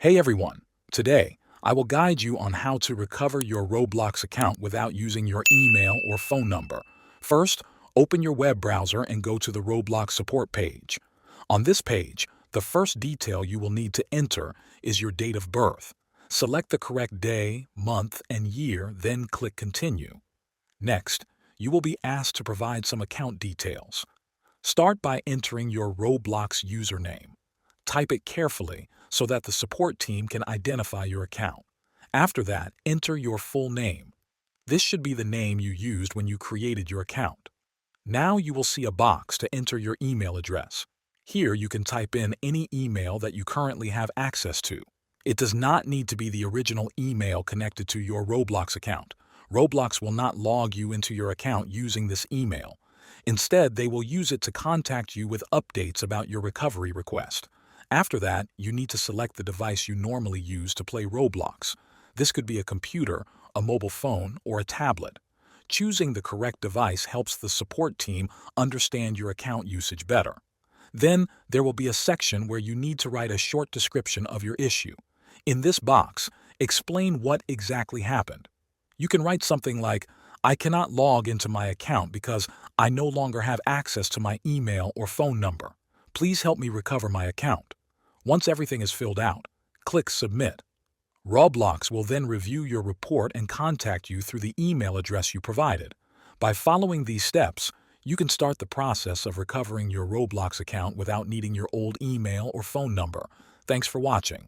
Hey everyone! Today, I will guide you on how to recover your Roblox account without using your email or phone number. First, open your web browser and go to the Roblox support page. On this page, the first detail you will need to enter is your date of birth. Select the correct day, month, and year, then click Continue. Next, you will be asked to provide some account details. Start by entering your Roblox username. Type it carefully so that the support team can identify your account. After that, enter your full name. This should be the name you used when you created your account. Now you will see a box to enter your email address. Here you can type in any email that you currently have access to. It does not need to be the original email connected to your Roblox account. Roblox will not log you into your account using this email. Instead, they will use it to contact you with updates about your recovery request. After that, you need to select the device you normally use to play Roblox. This could be a computer, a mobile phone, or a tablet. Choosing the correct device helps the support team understand your account usage better. Then, there will be a section where you need to write a short description of your issue. In this box, explain what exactly happened. You can write something like, "I cannot log into my account because I no longer have access to my email or phone number. Please help me recover my account." Once everything is filled out, click Submit. Roblox will then review your report and contact you through the email address you provided. By following these steps, you can start the process of recovering your Roblox account without needing your old email or phone number. Thanks for watching.